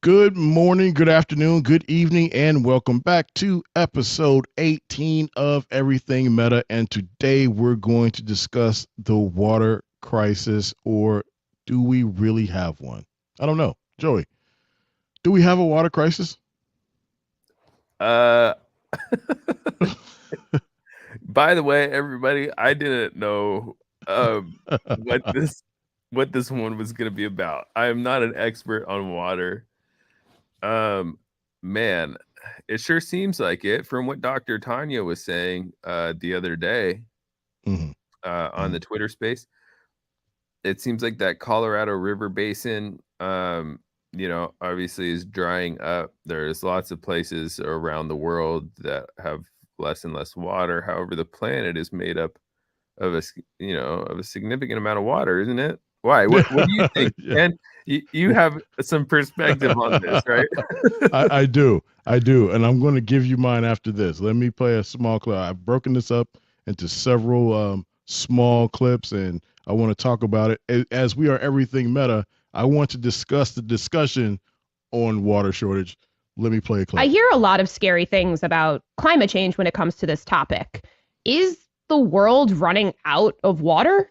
Good morning, good afternoon, good evening, and welcome back to episode 18 of Everything Meta. And today we're going to discuss the water crisis, or do we really have one? I don't know. Joey, do we have a water crisis? Uh, by the way, everybody, I didn't know what this one was gonna be about. I am not an expert on water. Um, Man, it sure seems like it from what Dr. Tanya was saying the other day hmm on the Twitter space. It seems like that Colorado River basin, obviously is drying up. There's lots of places around the world that have less and less water. However, the planet is made up of of a significant amount of water, isn't it? Why? What do you think? yeah. And you have some perspective on this, right? I do. I do. And I'm going to give you mine after this. Let me play a small clip. I've broken this up into several small clips, and I want to talk about it. As we are everything meta, I want to discuss the discussion on water shortage. Let me play a clip. I hear a lot of scary things about climate change when it comes to this topic. Is the world running out of water?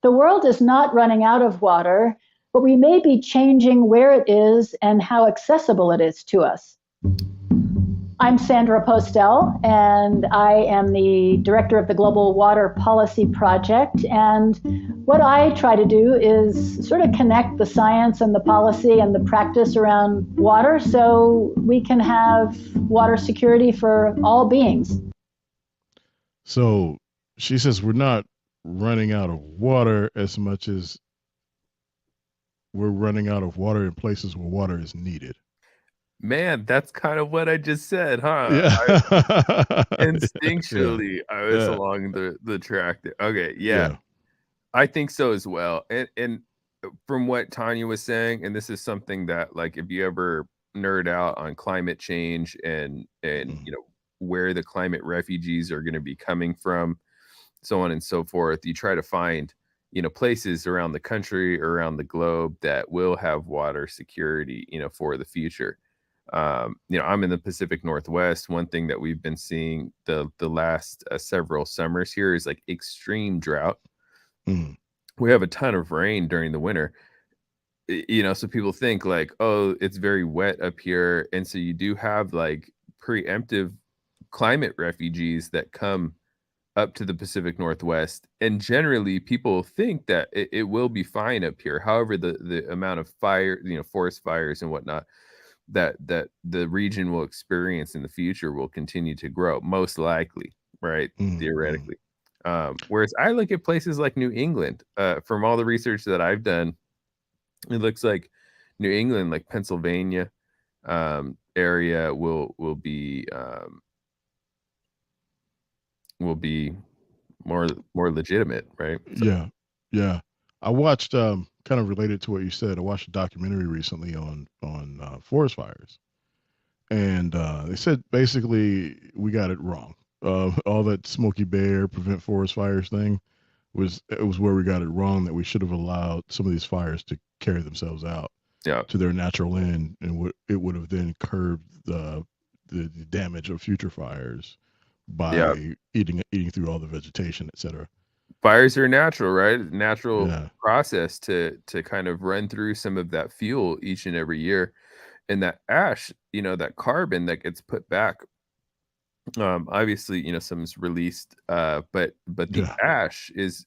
The world is not running out of water, but we may be changing where it is and how accessible it is to us. I'm Sandra Postel, and I am the director of the Global Water Policy Project. And what I try to do is sort of connect the science and the policy and the practice around water so we can have water security for all beings. So she says we're not running out of water as much as we're running out of water in places where water is needed. Man, that's kind of what I just said, huh? Yeah. Instinctually, I was along the track there. Okay, yeah. I think so as well. And from what Tanya was saying, and this is something that, like, if you ever nerd out on climate change and where the climate refugees are going to be coming from, so on and so forth, you try to find places around the country, around the globe that will have water security for the future. I'm in the Pacific Northwest. One thing that we've been seeing the last several summers here is like extreme drought. We have a ton of rain during the winter, so people think like, oh, it's very wet up here, and so you do have like preemptive climate refugees that come up to the Pacific Northwest, and generally people think that it will be fine up here. However, the amount of fire, forest fires and whatnot that the region will experience in the future will continue to grow, most likely, right? Theoretically. Whereas I look at places like New England, from all the research that I've done, it looks like New England, like Pennsylvania area will be more legitimate, right? So. Yeah. I watched kind of related to what you said. I watched a documentary recently on forest fires, and they said basically we got it wrong. All that Smoky Bear prevent forest fires thing was where we got it wrong. That we should have allowed some of these fires to carry themselves out to their natural end, and it would have then curbed the damage of future fires by eating through all the vegetation, etc. Fires are natural, right? Natural process to kind of run through some of that fuel each and every year. And that ash, that carbon that gets put back, obviously, some is released, but the ash is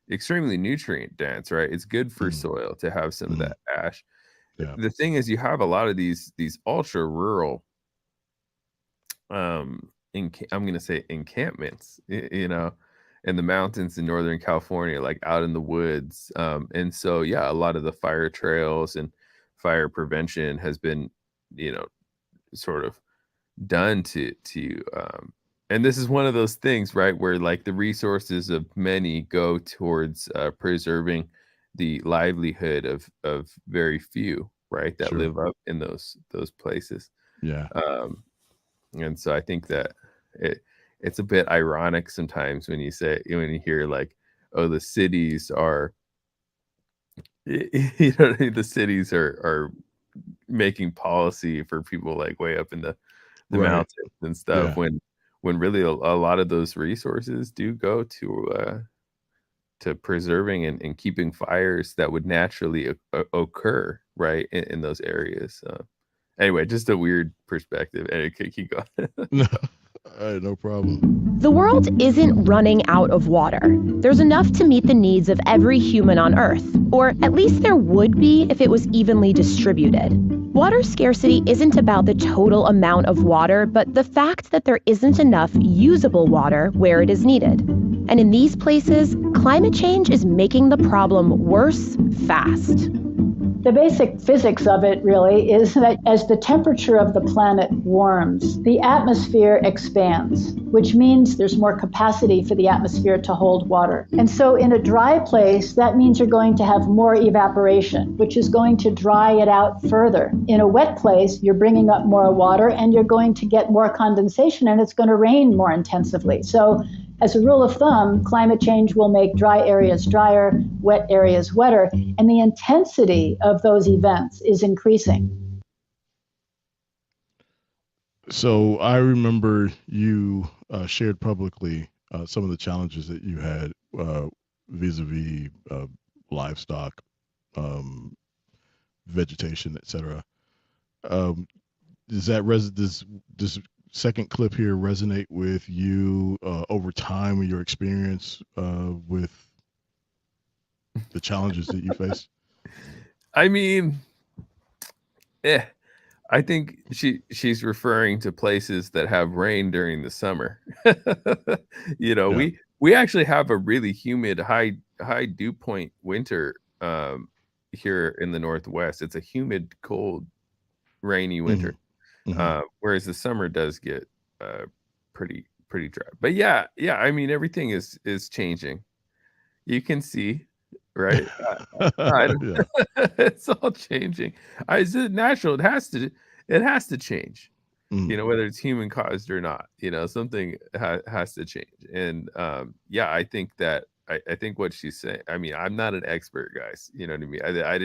extremely nutrient dense, right? It's good for soil to have some of that ash. The thing is, you have a lot of these ultra rural, I'm going to say encampments, in the mountains in Northern California, like out in the woods. And so, yeah, a lot of the fire trails and fire prevention has been, sort of done to and this is one of those things, right, where like the resources of many go towards preserving the livelihood of very few, right, that live up in those places. And so I think that it's a bit ironic sometimes when you hear like, oh, the cities are the cities are making policy for people like way up in the Right. mountains and stuff, Yeah. when really a lot of those resources do go to preserving and keeping fires that would naturally occur, right, in those areas. Anyway, just a weird perspective. And it could keep going. No, all right, no problem. The world isn't running out of water. There's enough to meet the needs of every human on Earth, or at least there would be if it was evenly distributed. Water scarcity isn't about the total amount of water, but the fact that there isn't enough usable water where it is needed. And in these places, climate change is making the problem worse fast. The basic physics of it really is that as the temperature of the planet warms, the atmosphere expands, which means there's more capacity for the atmosphere to hold water. And so in a dry place, that means you're going to have more evaporation, which is going to dry it out further. In a wet place, you're bringing up more water and you're going to get more condensation, and it's going to rain more intensively. So as a rule of thumb, climate change will make dry areas drier, wet areas wetter, and the intensity of those events is increasing. So I remember you shared publicly some of the challenges that you had vis-a-vis livestock, vegetation, etc. Does that does second clip here resonate with you over time with your experience with the challenges that you face? I mean, I think she's referring to places that have rain during the summer. Yeah. We actually have a really humid high dew point winter here in the Northwest. It's a humid, cold, rainy winter. Whereas the summer does get pretty dry. But yeah, I mean, everything is changing. You can see, right? Yeah. It's all changing. It's natural. It has to change. Whether it's human caused or not. Something has to change. And I think that I think what she's saying. I mean, I'm not an expert, guys. You know what I mean? I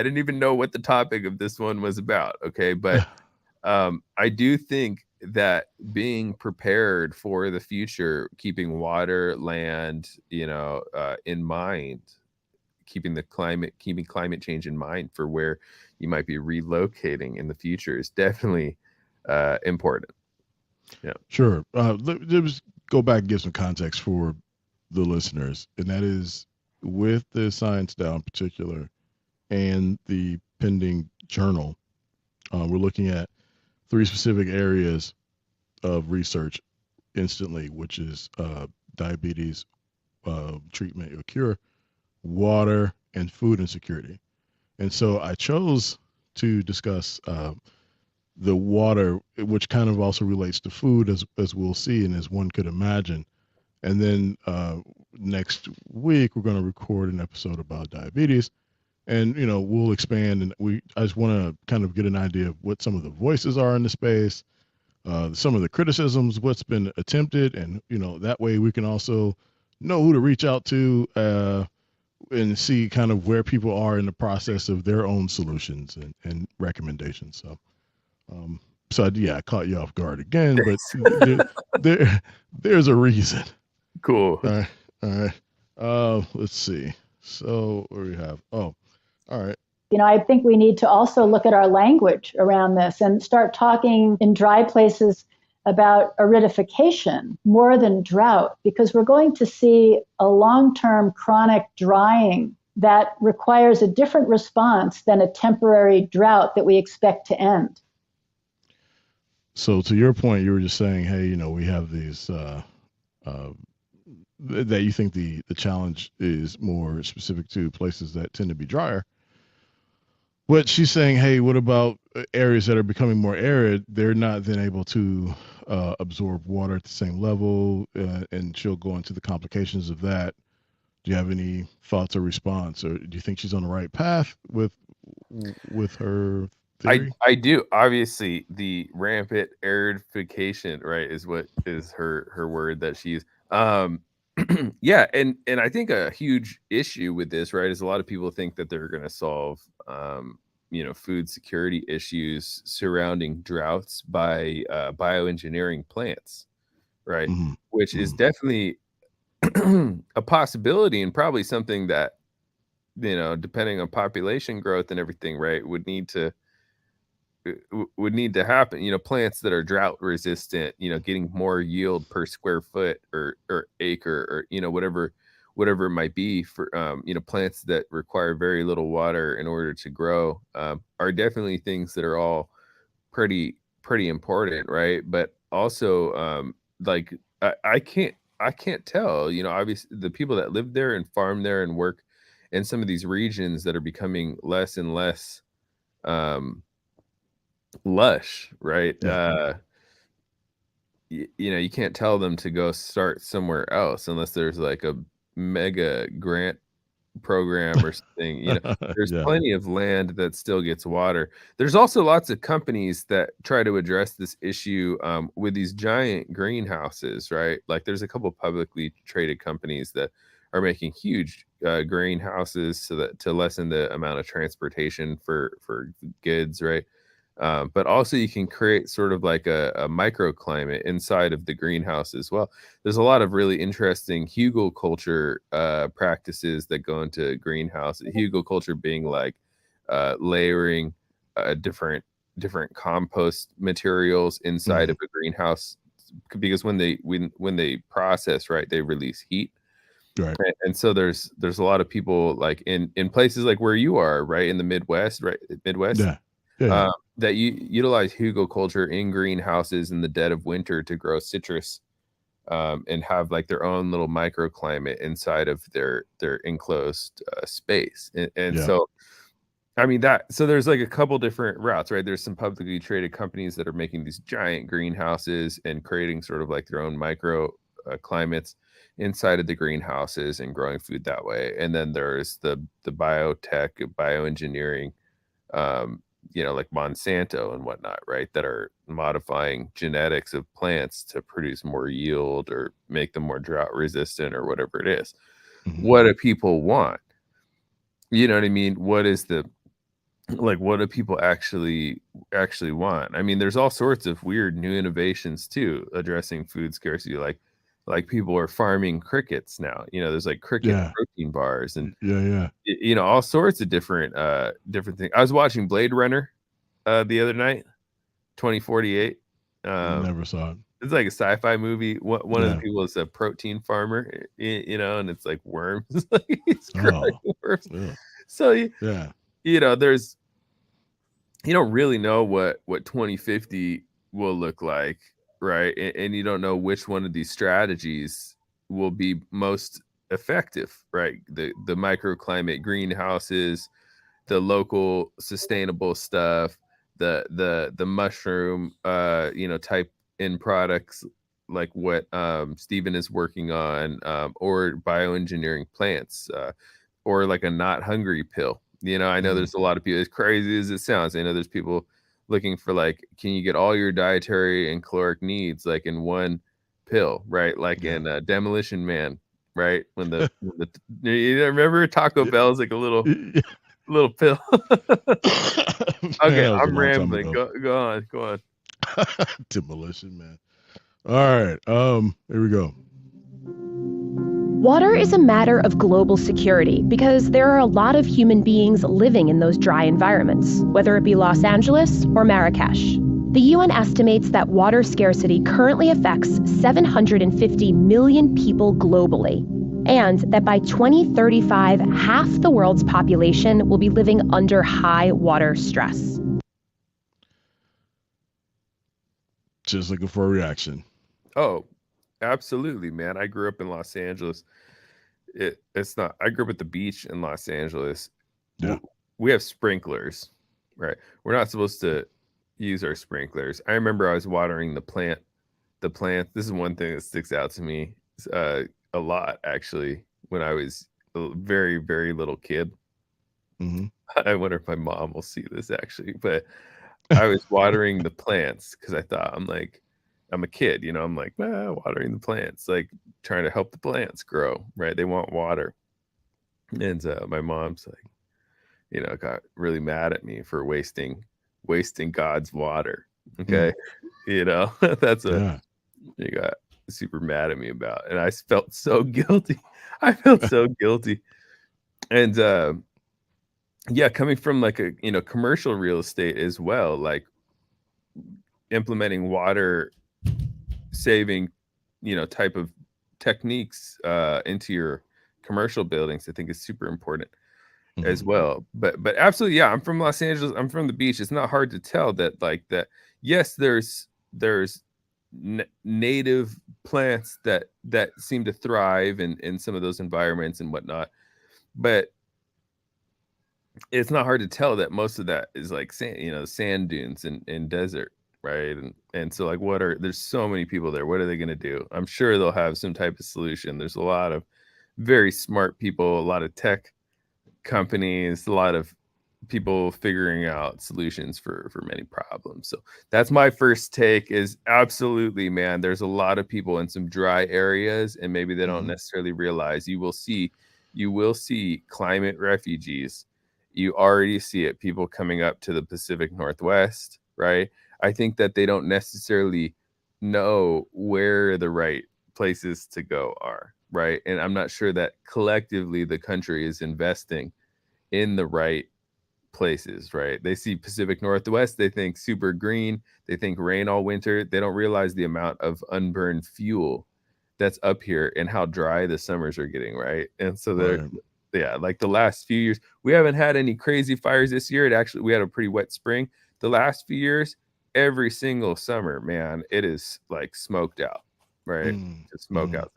didn't even know what the topic of this one was about. Okay, but I do think that being prepared for the future, keeping water, land, in mind, keeping climate change in mind for where you might be relocating in the future is definitely important. Yeah, sure. Let's go back and give some context for the listeners, and that is with the Science Down in particular and the pending journal. We're looking at 3 specific areas of research instantly, which is diabetes treatment or cure, water, and food insecurity. And so I chose to discuss the water, which kind of also relates to food, as we'll see and as one could imagine. And then next week we're going to record an episode about diabetes. And we'll expand, and I just want to kind of get an idea of what some of the voices are in the space, some of the criticisms, what's been attempted, and that way we can also know who to reach out to and see kind of where people are in the process of their own solutions and recommendations. So I caught you off guard again, but there's a reason. Cool. All right. Let's see. So what do we have? Oh. All right. I think we need to also look at our language around this and start talking in dry places about aridification more than drought, because we're going to see a long-term chronic drying that requires a different response than a temporary drought that we expect to end. So to your point, you were just saying, hey, we have these that you think the challenge is more specific to places that tend to be drier. But she's saying, hey, what about areas that are becoming more arid? They're not then able to absorb water at the same level, and she'll go into the complications of that. Do you have any thoughts or response, or do you think she's on the right path with her theory? I do. Obviously, the rampant aridification, right, is what is her word that she used. Yeah, and I think a huge issue with this, right, is a lot of people think that they're going to solve food security issues surrounding droughts by bioengineering plants, right? Mm-hmm. Which is definitely a possibility, and probably something that, depending on population growth and everything, right, would need to happen. Plants that are drought resistant, getting more yield per square foot or acre, or whatever it might be, for plants that require very little water in order to grow, are definitely things that are all pretty important, right? But also, like, I can't tell, obviously the people that live there and farm there and work in some of these regions that are becoming less and less lush, right? Yeah. You can't tell them to go start somewhere else unless there's like a mega grant program or something. There's Yeah. plenty of land that still gets water. There's also lots of companies that try to address this issue with these giant greenhouses, right? Like, there's a couple publicly traded companies that are making huge greenhouses to lessen the amount of transportation for goods, right? But also you can create sort of like a microclimate inside of the greenhouse as well. There's a lot of really interesting hugelkulture practices that go into greenhouse. Hugelkulture being like layering different compost materials inside of a greenhouse, because when they process, right, they release heat. Right. And so there's a lot of people, like in places like where you are, right, in the Midwest, right? Midwest. Yeah. That you utilize hugelkulture in greenhouses in the dead of winter to grow citrus, and have like their own little microclimate inside of their enclosed space. And so, I mean, so there's like a couple different routes, right? There's some publicly traded companies that are making these giant greenhouses and creating sort of like their own micro climates inside of the greenhouses and growing food that way. And then there's the biotech, bioengineering, like Monsanto and whatnot, right, that are modifying genetics of plants to produce more yield or make them more drought resistant or whatever it is. Mm-hmm. What do people want? You know what I mean? What do people actually want? I mean, there's all sorts of weird new innovations too addressing food scarcity, like people are farming crickets now. There's like cricket protein bars and all sorts of different things. I was watching Blade Runner the other night, 2048. Never saw it. It's like a sci-fi movie. One of the people is a protein farmer, and it's like worms. He's growing worms. Yeah. So there's, you don't really know what 2050 will look like, right? And you don't know which one of these strategies will be most effective, right? The microclimate greenhouses, the local sustainable stuff, the mushroom type in products like what Stephen is working on, or bioengineering plants, or like a not hungry pill. I know there's a lot of people, as crazy as it sounds, I know there's people looking for, like, can you get all your dietary and caloric needs like in one pill, right? Like in Demolition Man, right? When the you remember Taco Bell's like a little pill. Okay, I'm rambling. Go on. Demolition Man. All right. Here we go. Water is a matter of global security because there are a lot of human beings living in those dry environments, whether it be Los Angeles or Marrakesh. The UN estimates that water scarcity currently affects 750 million people globally, and that by 2035, half the world's population will be living under high water stress. Just looking for a reaction. Oh, absolutely, man. I grew up in Los Angeles. It's not. I grew up at the beach in Los Angeles. Yeah. We have sprinklers, right? We're not supposed to use our sprinklers. I remember I was watering the plant. This is one thing that sticks out to me a lot, actually, when I was a very, very little kid. Mm-hmm. I wonder if my mom will see this, actually, but I was watering the plants because I thought, I'm a kid, I'm like, watering the plants, like trying to help the plants grow, right? They want water. And my mom's like, got really mad at me for wasting God's water. Okay. That's you got super mad at me about, and I felt so guilty. I felt so guilty. And coming from like a commercial real estate as well, like implementing water saving type of techniques into your commercial buildings, I think is super important as well. But absolutely, I'm from Los Angeles, I'm from the beach. It's not hard to tell that yes, there's native plants that seem to thrive in some of those environments and whatnot, but it's not hard to tell that most of that is like sand, sand dunes and desert, right? And so like there's so many people there, what are they going to do? I'm sure they'll have some type of solution. There's a lot of very smart people, a lot of tech companies, a lot of people figuring out solutions for many problems. So that's my first take, is absolutely, man, there's a lot of people in some dry areas, and maybe they don't necessarily realize. You will see climate refugees. You already see it, people coming up to the Pacific Northwest, right? I think that they don't necessarily know where the right places to go are, right? And I'm not sure that collectively the country is investing in the right places, right? They see Pacific Northwest, they think super green, they think rain all winter. They don't realize the amount of unburned fuel that's up here and how dry the summers are getting, right? And so like the last few years, we haven't had any crazy fires this year. We had a pretty wet spring. The last few years, every single summer, man, it is like smoked out, right? Just smoke outside.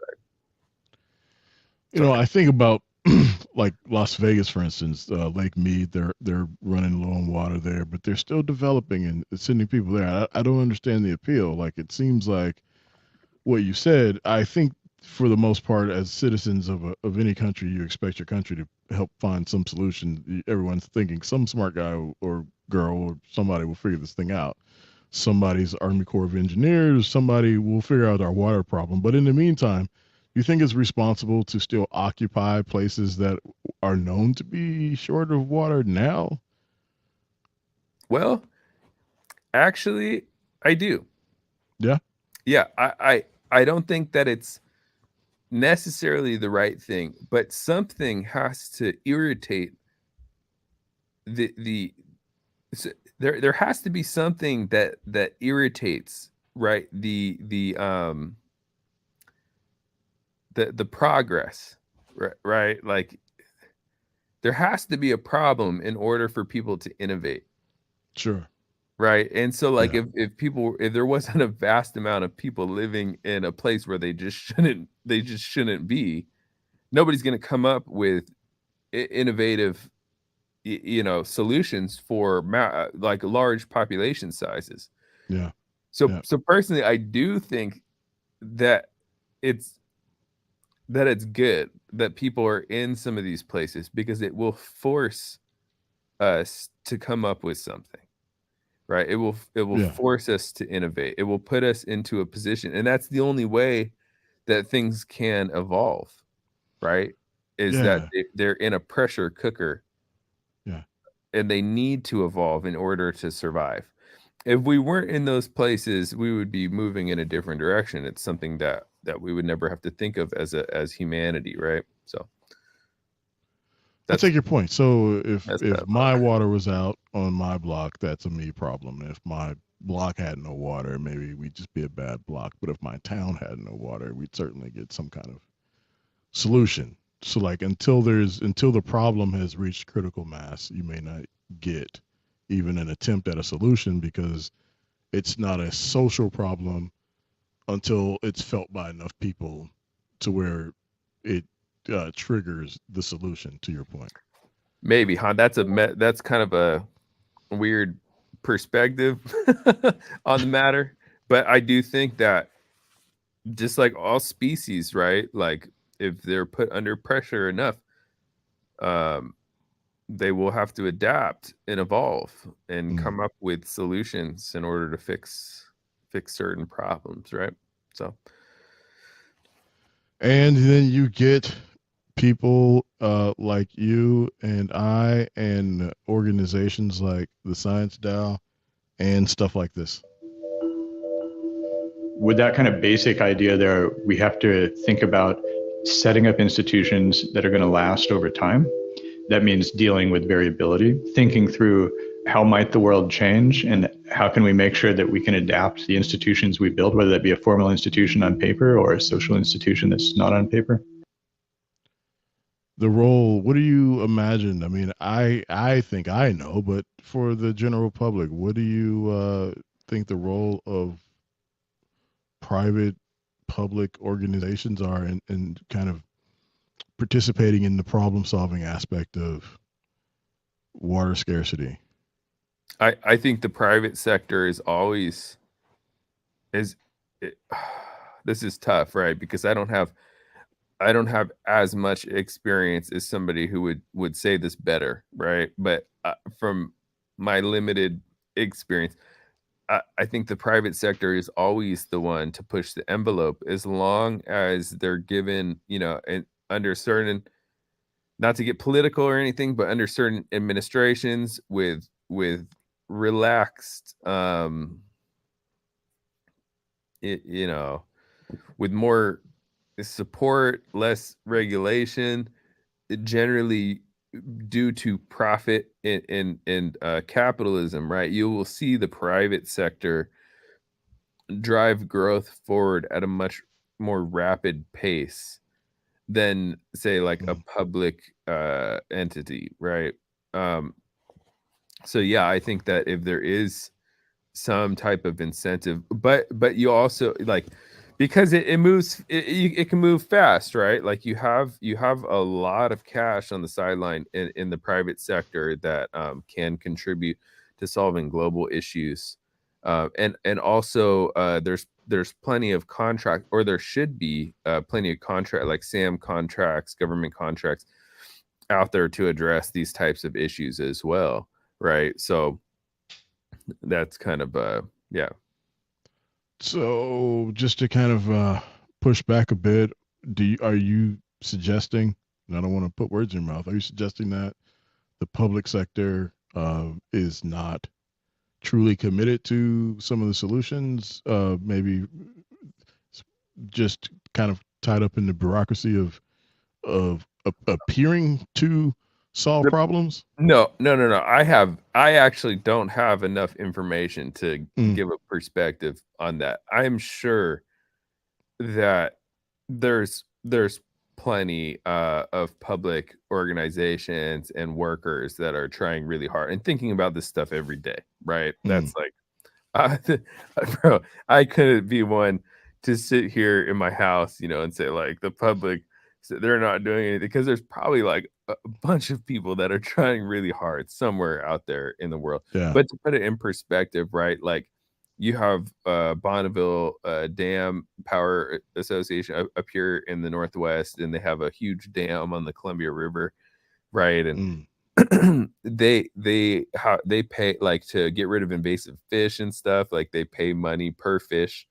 I think about like Las Vegas, for instance, Lake Mead, they're running low on water there, but they're still developing and sending people there. I don't understand the appeal. Like, it seems like what you said. I think for the most part, as citizens of any country, you expect your country to help find some solution. Everyone's thinking some smart guy or girl or somebody will figure this thing out. Somebody's Army Corps of Engineers, somebody will figure out our water problem. But in the meantime, you think it's responsible to still occupy places that are known to be short of water now? Well, actually, I do. Yeah. Yeah, I don't think that it's necessarily the right thing, but something has to irritate there has to be something that irritates, right? The progress, right? Like, there has to be a problem in order for people to innovate. Sure. Right. And so like if there wasn't a vast amount of people living in a place where they just shouldn't be, nobody's going to come up with innovative solutions for like large population sizes. Yeah. So personally, I do think that it's good that people are in some of these places, because it will force us to come up with something. Right. It will force us to innovate. It will put us into a position. And that's the only way that things can evolve. Right. Is that they're in a pressure cooker. Yeah. And they need to evolve in order to survive. If we weren't in those places, we would be moving in a different direction. It's something that we would never have to think of as humanity. Right. So I take your point. So if my water was out on my block, that's a me problem. If my block had no water, maybe we'd just be a bad block. But if my town had no water, we'd certainly get some kind of solution. So like until the problem has reached critical mass, you may not get even an attempt at a solution, because it's not a social problem until it's felt by enough people to where it triggers the solution, to your point. Maybe, huh? That's kind of a weird perspective on the matter, but I do think that just like all species, right? Like if they're put under pressure enough, they will have to adapt and evolve and come up with solutions in order to fix certain problems, right? So, and then you get people like you and I and organizations like the Science DAO and stuff like this? With that kind of basic idea there, we have to think about setting up institutions that are going to last over time. That means dealing with variability, thinking through how might the world change and how can we make sure that we can adapt the institutions we build, whether that be a formal institution on paper or a social institution that's not on paper. The role, what do you imagine? I mean, I think I know, but for the general public, what do you think the role of private public organizations are in kind of participating in the problem solving aspect of water scarcity? I think the private sector is always this is tough, right? Because I don't have as much experience as somebody who would say this better, right? But from my limited experience, I think the private sector is always the one to push the envelope as long as they're given, and under certain, not to get political or anything, but under certain administrations with relaxed, with more support, less regulation, generally due to profit and capitalism, right? You will see the private sector drive growth forward at a much more rapid pace than, say, like a public entity, right? So yeah, I think that if there is some type of incentive, but you also like, because it moves, it can move fast, right? Like you have a lot of cash on the sideline in the private sector that can contribute to solving global issues, and also there's plenty of contract, or there should be plenty of contract, like SAM contracts, government contracts out there to address these types of issues as well, right? So that's kind of yeah. So just to kind of push back a bit, are you suggesting, and I don't want to put words in your mouth, are you suggesting that the public sector is not truly committed to some of the solutions, maybe just kind of tied up in the bureaucracy of appearing to solve problems? No. I actually don't have enough information to give a perspective on that. I'm sure that there's plenty of public organizations and workers that are trying really hard and thinking about this stuff every day, right? That's like, bro, I couldn't be one to sit here in my house, and say like the public, they're not doing anything, because there's probably like a bunch of people that are trying really hard somewhere out there in the world. Yeah. But to put it in perspective, right? Like you have Bonneville Dam Power Association up here in the Northwest, and they have a huge dam on the Columbia River, right? And they pay, like, to get rid of invasive fish and stuff. Like they pay money per fish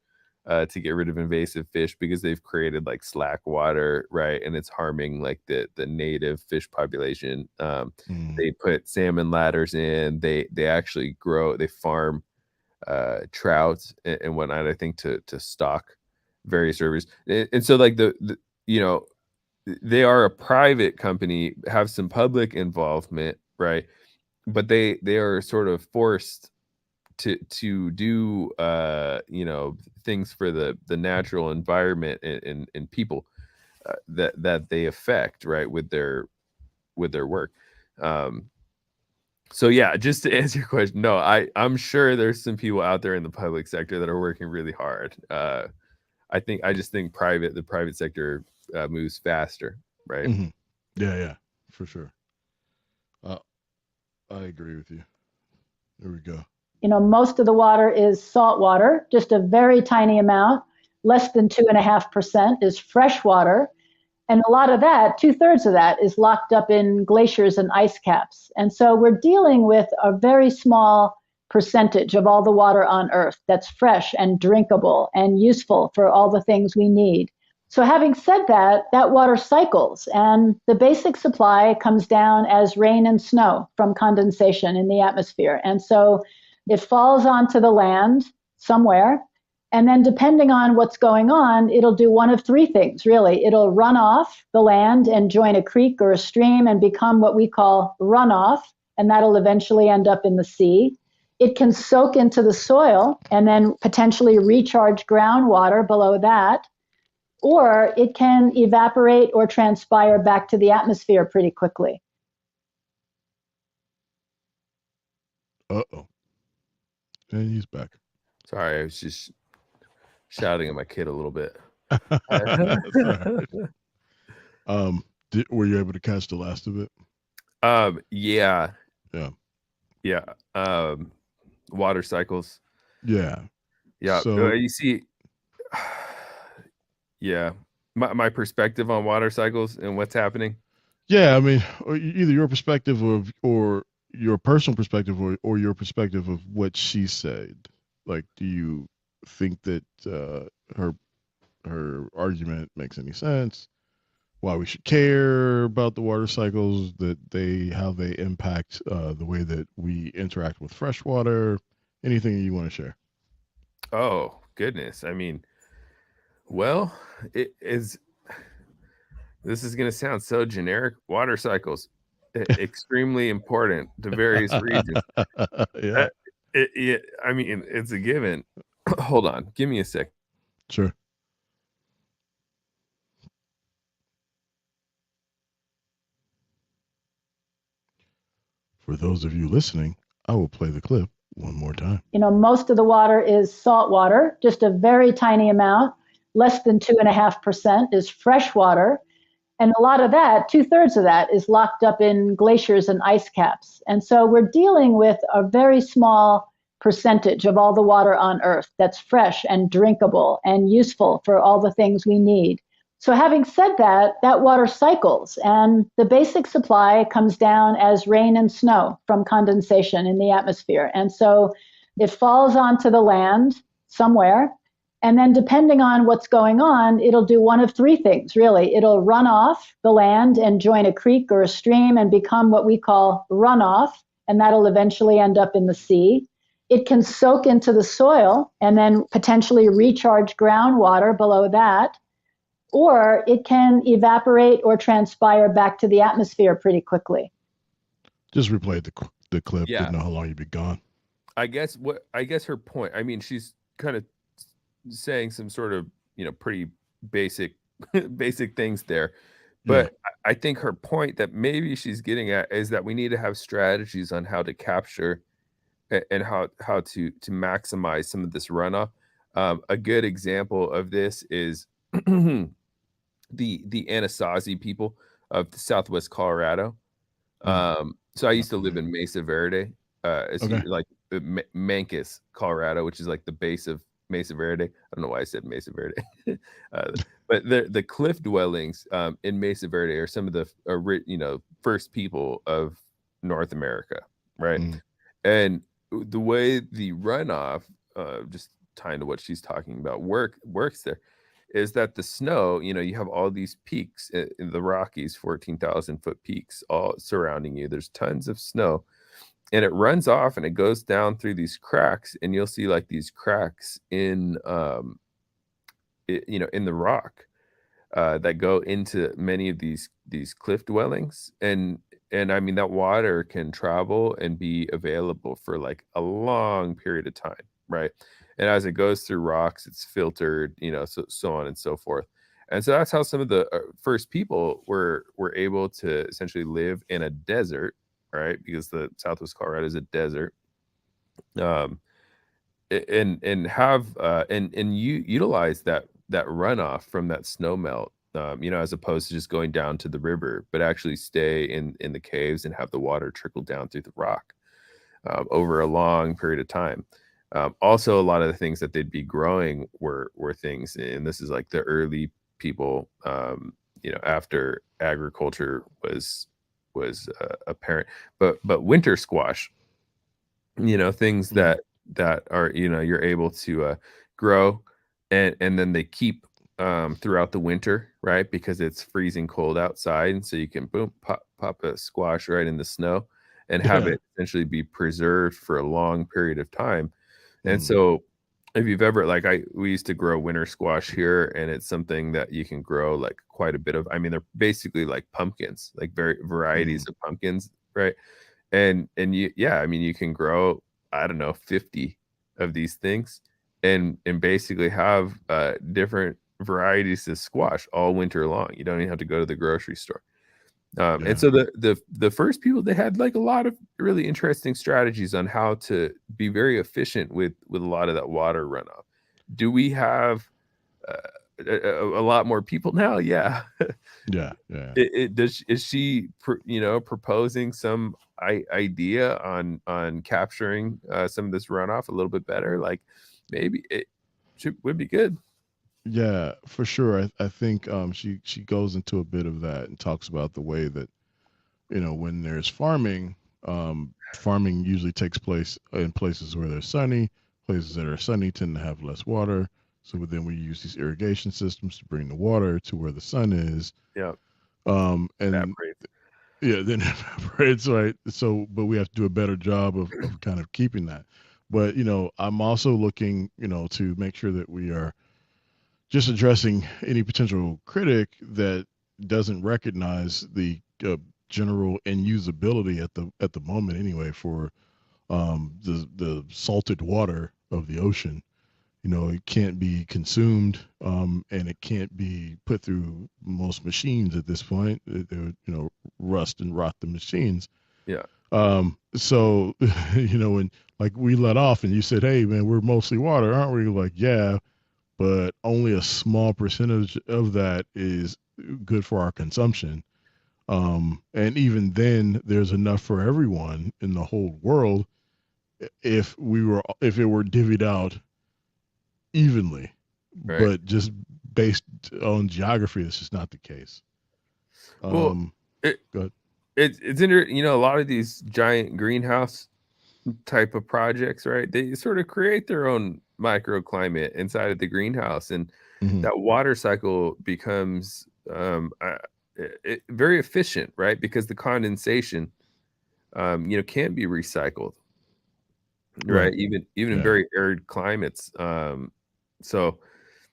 to get rid of invasive fish, because they've created like slack water, right? And it's harming like the native fish population. They put salmon ladders in. They actually they farm trout and whatnot, I think, to stock various rivers. And so like the they are a private company, have some public involvement, right? But they are sort of forced to do things for the natural environment and people that they affect, right, with their work. So yeah, just to answer your question, no, I'm sure there's some people out there in the public sector that are working really hard. I just think the private sector moves faster, right? Yeah, for sure. I agree with you. There we go. Most of the water is salt water, just a very tiny amount, less than 2.5% is fresh water. And a lot of that, 2/3 of that, is locked up in glaciers and ice caps. And so we're dealing with a very small percentage of all the water on Earth that's fresh and drinkable and useful for all the things we need. So having said that, that water cycles, and the basic supply comes down as rain and snow from condensation in the atmosphere. And so it falls onto the land somewhere, and then depending on what's going on, it'll do one of three things, really. It'll run off the land and join a creek or a stream and become what we call runoff, and that'll eventually end up in the sea. It can soak into the soil and then potentially recharge groundwater below that, or it can evaporate or transpire back to the atmosphere pretty quickly. Uh-oh. And he's back. Sorry, I was just shouting at my kid a little bit. Were you able to catch the last of it? Yeah. Water cycles. Yeah. So you see, my perspective on water cycles and what's happening. Yeah, I mean, either your perspective or your personal perspective or your perspective of what she said. Like, do you think that her argument makes any sense? Why we should care about the water cycles, how they impact the way that we interact with fresh water? Anything you want to share? Oh goodness, I mean, well, this is going to sound so generic. Water cycles, extremely important to various regions. Yeah. I mean, it's a given. Hold on, give me a sec. Sure. For those of you listening, I will play the clip one more time. Most of the water is salt water, just a very tiny amount, less than 2.5% is fresh water. And a lot of that, 2/3 of that, is locked up in glaciers and ice caps. And so we're dealing with a very small percentage of all the water on Earth that's fresh and drinkable and useful for all the things we need. So having said that, that water cycles, and the basic supply comes down as rain and snow from condensation in the atmosphere. And so it falls onto the land somewhere, and then depending on what's going on, it'll do one of three things, really. It'll run off the land and join a creek or a stream and become what we call runoff, and that'll eventually end up in the sea. It can soak into the soil and then potentially recharge groundwater below that, or it can evaporate or transpire back to the atmosphere pretty quickly. Just replayed the clip. Yeah. Didn't know how long you'd be gone. I guess her point, I mean, she's kind of saying some sort of, pretty basic things there. But yeah. I think her point that maybe she's getting at is that we need to have strategies on how to capture and how to maximize some of this runoff. A good example of this is the Anasazi people of Southwest Colorado. So I used to live in Mesa Verde, like Mancos, Colorado, which is like the base of Mesa Verde. I don't know why I said Mesa Verde, but the cliff dwellings in Mesa Verde are some of the first people of North America, right? And the way the runoff, just tying to what she's talking about, works there, is that the snow, you have all these peaks in the Rockies, 14,000 foot peaks all surrounding you. There's tons of snow, and it runs off and it goes down through these cracks, and you'll see like these cracks in in the rock that go into many of these cliff dwellings. And I mean, that water can travel and be available for like a long period of time, right? And as it goes through rocks, it's filtered, so on and so forth. And so that's how some of the first people were able to essentially live in a desert, right? Because the Southwest Colorado is a desert, and utilize that runoff from that snow melt, as opposed to just going down to the river, but actually stay in the caves and have the water trickle down through the rock over a long period of time. Also, a lot of the things that they'd be growing were things, and this is like the early people, after agriculture was apparent, but winter squash, things that are, you're able to grow, and then they keep throughout the winter, right? Because it's freezing cold outside, and so you can pop a squash right in the snow and have it essentially be preserved for a long period of time. And so if you've ever, like, we used to grow winter squash here, and it's something that you can grow like quite a bit of. I mean, they're basically like pumpkins, like varieties of pumpkins, right? And I mean, you can grow, I don't know, 50 of these things, and basically have different varieties of squash all winter long. You don't even have to go to the grocery store. And so the first people, they had like a lot of really interesting strategies on how to be very efficient with a lot of that water runoff. Do we have a lot more people now? Yeah. Yeah. Is she proposing some idea on capturing some of this runoff a little bit better? Like, maybe it would be good. Yeah, for sure. I think she goes into a bit of that and talks about the way that, when there's farming, farming usually takes place in places where they're sunny. Places that are sunny tend to have less water. So then we use these irrigation systems to bring the water to where the sun is. Yeah. And evaporates. Yeah, then evaporates, right? So, but we have to do a better job of kind of keeping that. But, I'm also looking, to make sure that we are just addressing any potential critic that doesn't recognize the general inusability at the moment anyway for the salted water of the ocean. It can't be consumed, and it can't be put through most machines at this point. They would, rust and rot the machines. Yeah. So, when like we let off and you said, "Hey, man, we're mostly water, aren't we?" Like, yeah, but only a small percentage of that is good for our consumption. And even then, there's enough for everyone in the whole world if it were divvied out evenly. Right. But just based on geography, that's just not the case. Well, go ahead. It's interesting. A lot of these giant greenhouse type of projects, right? They sort of create their own microclimate inside of the greenhouse, and that water cycle becomes very efficient, right? Because the condensation, can be recycled, right? Even in very arid climates. So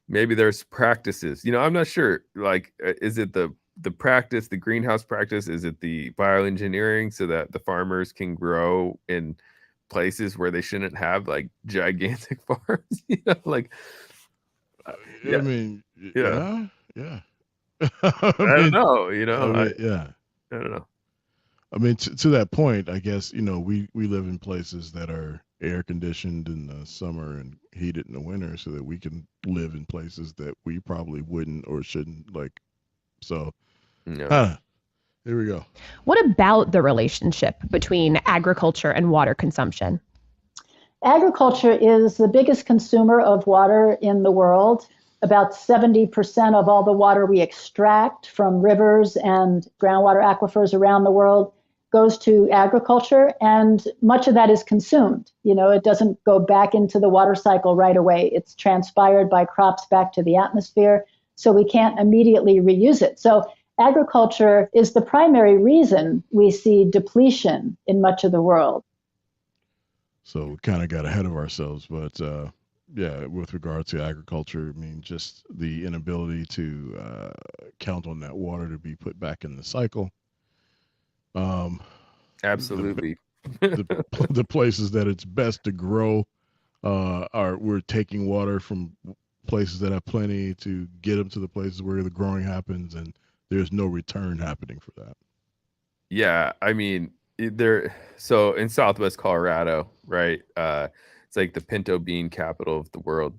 maybe there's practices. I'm not sure. Like, is it the practice, the greenhouse practice? Is it the bioengineering so that the farmers can grow in places where they shouldn't have like gigantic farms? Like, I mean, yeah. I don't know. I don't know. I mean, to that point, I guess, we live in places that are air conditioned in the summer and heated in the winter so that we can live in places that we probably wouldn't or shouldn't like. So, here we go. What about the relationship between agriculture and water consumption? Agriculture is the biggest consumer of water in the world. About 70% of all the water we extract from rivers and groundwater aquifers around the world goes to agriculture, and much of that is consumed. It doesn't go back into the water cycle right away. It's transpired by crops back to the atmosphere, so we can't immediately reuse it. So agriculture is the primary reason we see depletion in much of the world. So we kind of got ahead of ourselves, but with regard to agriculture, I mean, just the inability to count on that water to be put back in the cycle. Absolutely. The places that it's best to grow we're taking water from places that have plenty to get them to the places where the growing happens, and there's no return happening for that. Yeah, I mean, so in Southwest Colorado, right? It's like the pinto bean capital of the world.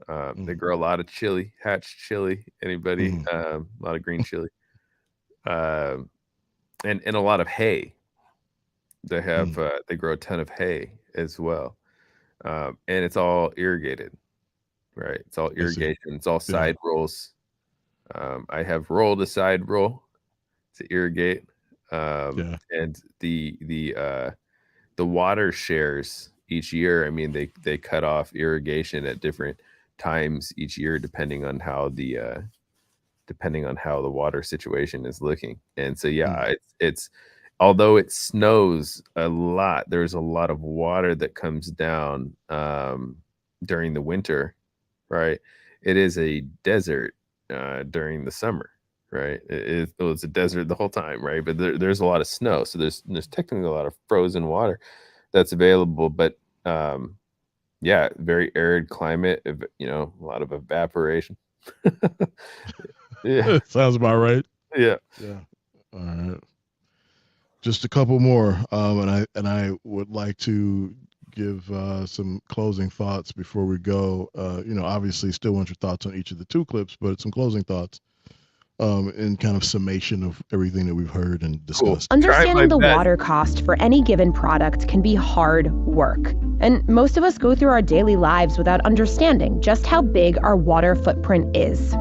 They grow a lot of chili, hatch chili. Anybody? A lot of green chili, and a lot of hay. They have they grow a ton of hay as well, and it's all irrigated, right? It's all irrigation. It's all side rolls. I have rolled a side roll to irrigate, and the water shares each year. I mean, they cut off irrigation at different times each year, depending on how the water situation is looking. And so, yeah, it's although it snows a lot, there's a lot of water that comes down during the winter, right? It is a desert during the summer, right? It's a desert the whole time, right? But there's a lot of snow, so there's technically a lot of frozen water that's available. But yeah, very arid climate, a lot of evaporation. Yeah, Sounds about right. yeah. All right. Just a couple more, and I would like to give some closing thoughts before we go. Obviously, still want your thoughts on each of the two clips, but some closing thoughts in kind of summation of everything that we've heard and discussed. Cool. Understanding the water cost for any given product can be hard work. And most of us go through our daily lives without understanding just how big our water footprint is.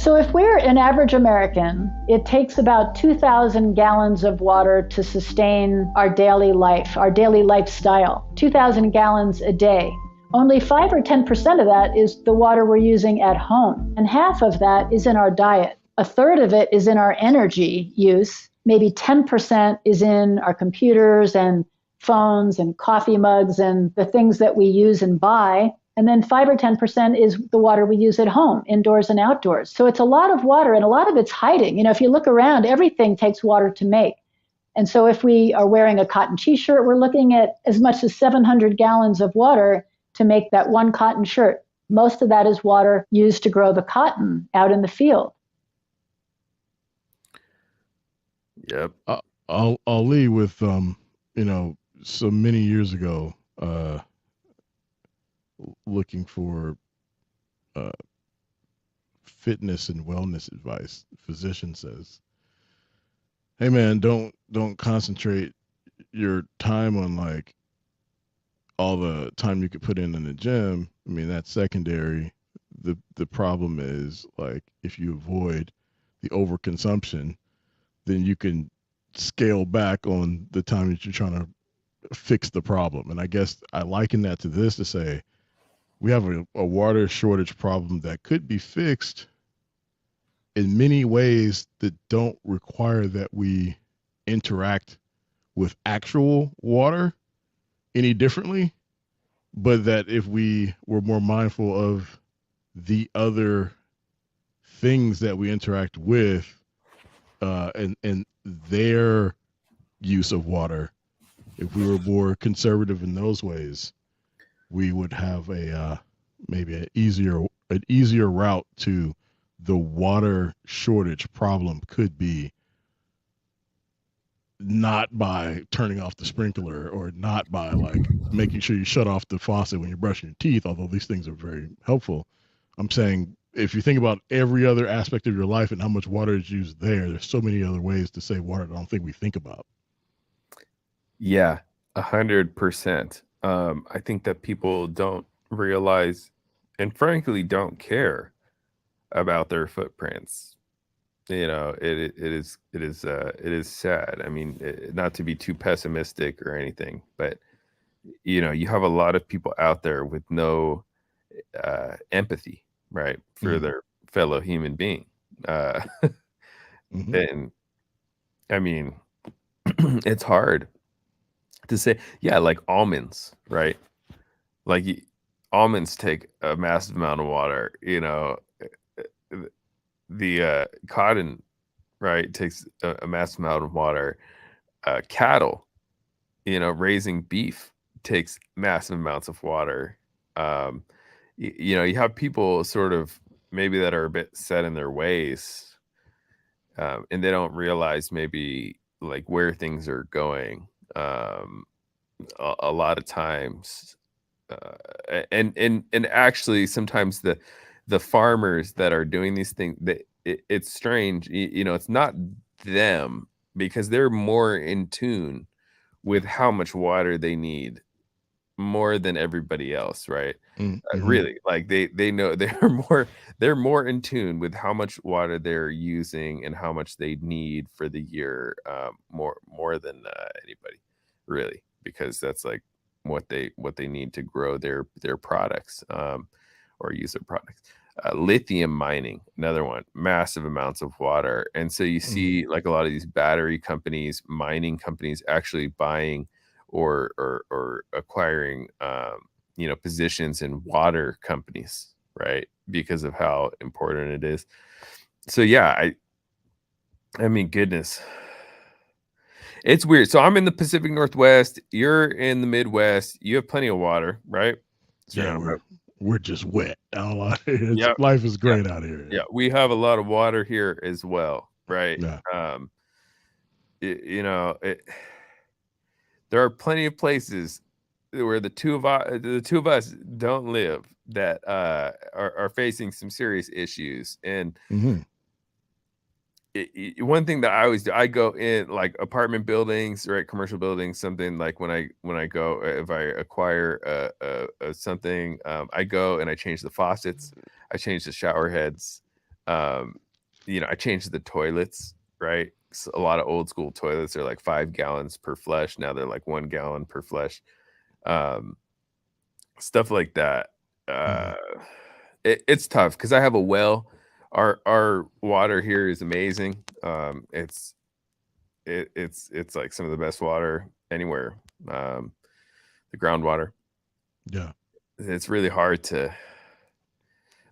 So if we're an average American, it takes about 2,000 gallons of water to sustain our daily life, our daily lifestyle, 2,000 gallons a day. Only 5 or 10% of that is the water we're using at home, and half of that is in our diet. A third of it is in our energy use. Maybe 10% is in our computers and phones and coffee mugs and the things that we use and buy. And then 5 or 10% is the water we use at home, indoors and outdoors. So it's a lot of water, and a lot of it's hiding. If you look around, everything takes water to make. And so if we are wearing a cotton t-shirt, we're looking at as much as 700 gallons of water to make that one cotton shirt. Most of that is water used to grow the cotton out in the field. Yep. I'll leave with so many years ago, looking for fitness and wellness advice. The physician says, "Hey man, don't concentrate your time on like all the time you could put in the gym. I mean, that's secondary. The problem is like if you avoid the overconsumption, then you can scale back on the time that you're trying to fix the problem." And I guess I liken that to this to say, we have a water shortage problem that could be fixed in many ways that don't require that we interact with actual water any differently, but that if we were more mindful of the other things that we interact with and their use of water, if we were more conservative in those ways, we would have maybe an easier route to the water shortage problem. Could be not by turning off the sprinkler or not by like making sure you shut off the faucet when you're brushing your teeth, although these things are very helpful. I'm saying if you think about every other aspect of your life and how much water is used there's so many other ways to save water that I don't think we think about. Yeah, 100%. I think that people don't realize and frankly don't care about their footprints. It is sad. I mean, not to be too pessimistic or anything, but you have a lot of people out there with no empathy, right, for their fellow human being. And I mean, it's hard to say, yeah, like almonds, right? Like almonds take a massive amount of water, the cotton, right, takes a massive amount of water. Cattle, raising beef takes massive amounts of water. You have people sort of maybe that are a bit set in their ways, and they don't realize maybe like where things are going. A lot of times, and actually sometimes the farmers that are doing these things, it's strange. It's not them because they're more in tune with how much water they need more than everybody else, right? Really, like they know they're more in tune with how much water they're using and how much they need for the year, more than anybody, really, because that's like what they need to grow their products. or use their products. Lithium mining, another one, massive amounts of water. And so you see like a lot of these battery companies, mining companies actually buying or acquiring, positions in water companies, right? Because of how important it is. So yeah, I mean, goodness, it's weird. So I'm in the Pacific Northwest. You're in the Midwest. You have plenty of water, right? Yeah, we're just wet. Yep. Life is great out here. Yeah, we have a lot of water here as well, right? Yeah. There are plenty of places where the two of us don't live that are facing some serious issues. And one thing that I always do, I go in like apartment buildings, right, commercial buildings, something like when I go, if I acquire something, I go and I change the faucets, I change the shower heads, I change the toilets, right? So a lot of old school toilets are like 5 gallons per flush. Now they're like 1 gallon per flush. Stuff like that. It's tough because I have a well. Our water here is amazing. It's like some of the best water anywhere. The groundwater. Yeah. It's really hard to.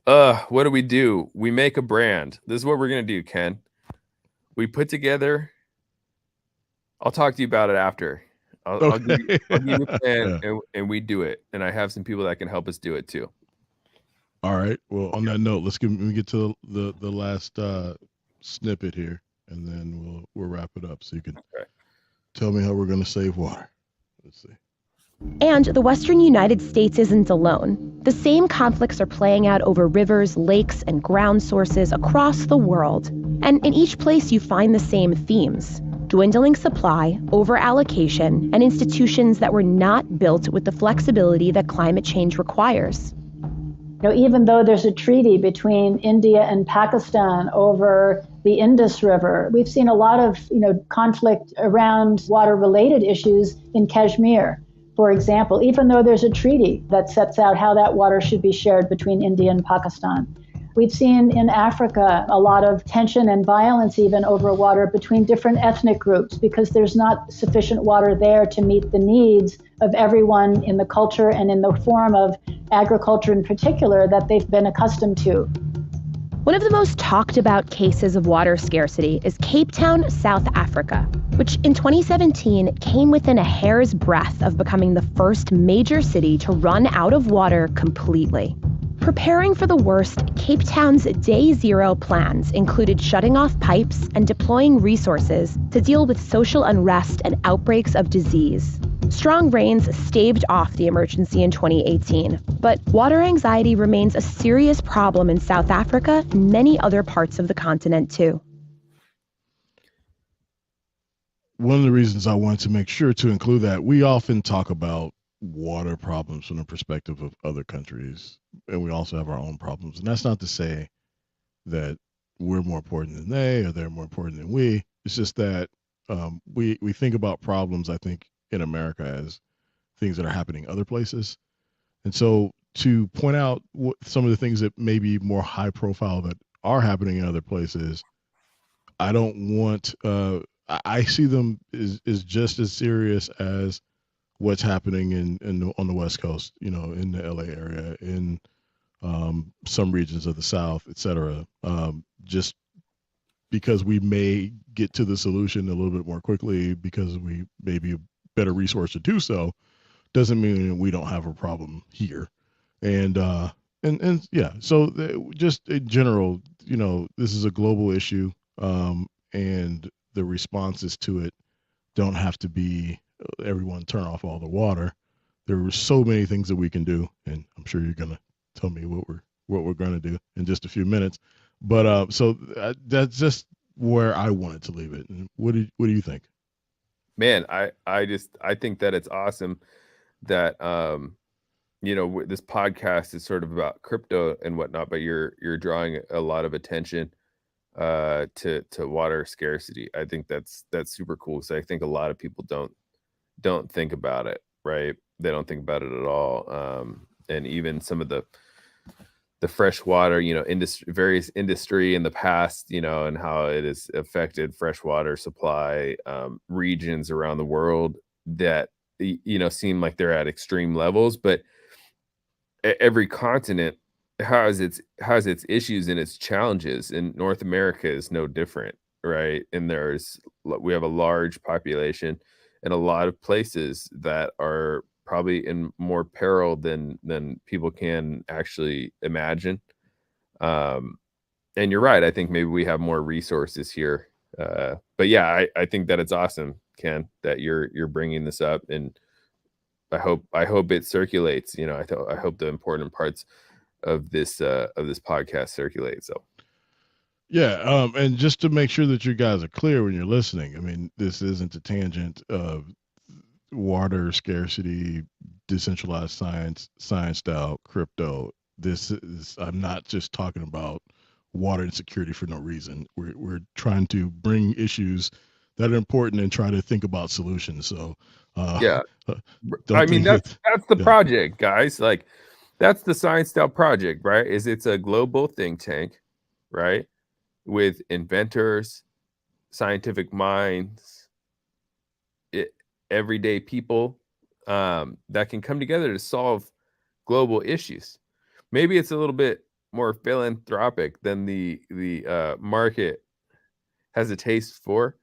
What do? We make a brand. This is what we're gonna do, Ken. We put together. I'll talk to you about it after. I'll give you a plan, and we do it. And I have some people that can help us do it too. All right. Well, on that note, let me get to the last snippet here, and then we'll wrap it up. So you can tell me how we're going to save water. Let's see. And the western United States isn't alone. The same conflicts are playing out over rivers, lakes, and ground sources across the world. And in each place you find the same themes: dwindling supply, over-allocation, and institutions that were not built with the flexibility that climate change requires. Even though there's a treaty between India and Pakistan over the Indus River, we've seen a lot of, conflict around water-related issues in Kashmir, for example, even though there's a treaty that sets out how that water should be shared between India and Pakistan. We've seen in Africa a lot of tension and violence even over water between different ethnic groups because there's not sufficient water there to meet the needs of everyone in the culture and in the form of agriculture in particular that they've been accustomed to. One of the most talked about cases of water scarcity is Cape Town, South Africa, which in 2017 came within a hair's breadth of becoming the first major city to run out of water completely. Preparing for the worst, Cape Town's Day Zero plans included shutting off pipes and deploying resources to deal with social unrest and outbreaks of disease. Strong rains staved off the emergency in 2018, but water anxiety remains a serious problem in South Africa and many other parts of the continent too. One of the reasons I wanted to make sure to include that, we often talk about water problems from the perspective of other countries, and we also have our own problems. And that's not to say that we're more important than they or they're more important than we. It's just that we think about problems, I think, in America as things that are happening other places. And so to point out some of the things that may be more high profile that are happening in other places, I don't want, I see them as just as serious as what's happening on the West Coast, in the LA area, in some regions of the South, et cetera. Just because we may get to the solution a little bit more quickly because we may be a better resource to do so, doesn't mean that we don't have a problem here. And yeah, so just in general, this is a global issue, and the responses to it don't have to be everyone turn off all the water. There are so many things that we can do, and I'm sure you're gonna tell me what we're gonna do in just a few minutes. But so that's just where I wanted to leave it. And what do you think? Man, I think that it's awesome that this podcast is sort of about crypto and whatnot, but you're drawing a lot of attention to water scarcity. I think that's super cool. So I think a lot of people don't think about it, right? They don't think about it at all. And even some of the the freshwater, various industry in the past, and how it has affected freshwater supply regions around the world that seem like they're at extreme levels. But every continent has its issues and its challenges, and North America is no different, right? And we have a large population and a lot of places that are probably in more peril than people can actually imagine. And you're right. I think maybe we have more resources here. But yeah, I think that it's awesome, Ken, that you're bringing this up, and I hope it circulates. I hope the important parts of this podcast circulate. So yeah, and just to make sure that you guys are clear when you're listening, I mean, this isn't a tangent of water scarcity, decentralized science style crypto. I'm not just talking about water insecurity for no reason. We're trying to bring issues that are important and try to think about solutions. So yeah, I mean that's the project, guys. Like that's the science style project, right? It's a global think tank, right? With inventors, scientific minds, everyday people that can come together to solve global issues. Maybe it's a little bit more philanthropic than the market has a taste for,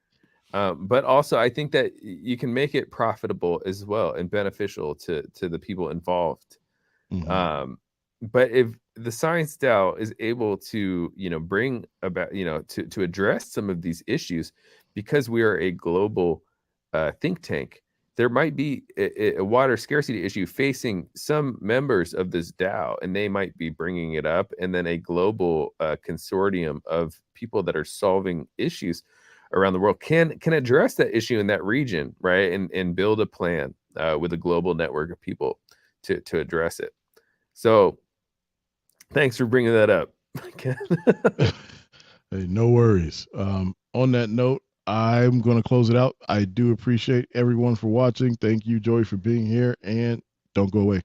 but also I think that you can make it profitable as well and beneficial to the people involved. Mm-hmm. But if the science DAO is able to bring about to address some of these issues, because we are a global think tank, there might be a water scarcity issue facing some members of this DAO, and they might be bringing it up, and then a global consortium of people that are solving issues around the world can address that issue in that region, right? And build a plan with a global network of people to address it. So thanks for bringing that up. Hey, no worries. On that note, I'm going to close it out. I do appreciate everyone for watching. Thank you, Joey, for being here, and don't go away.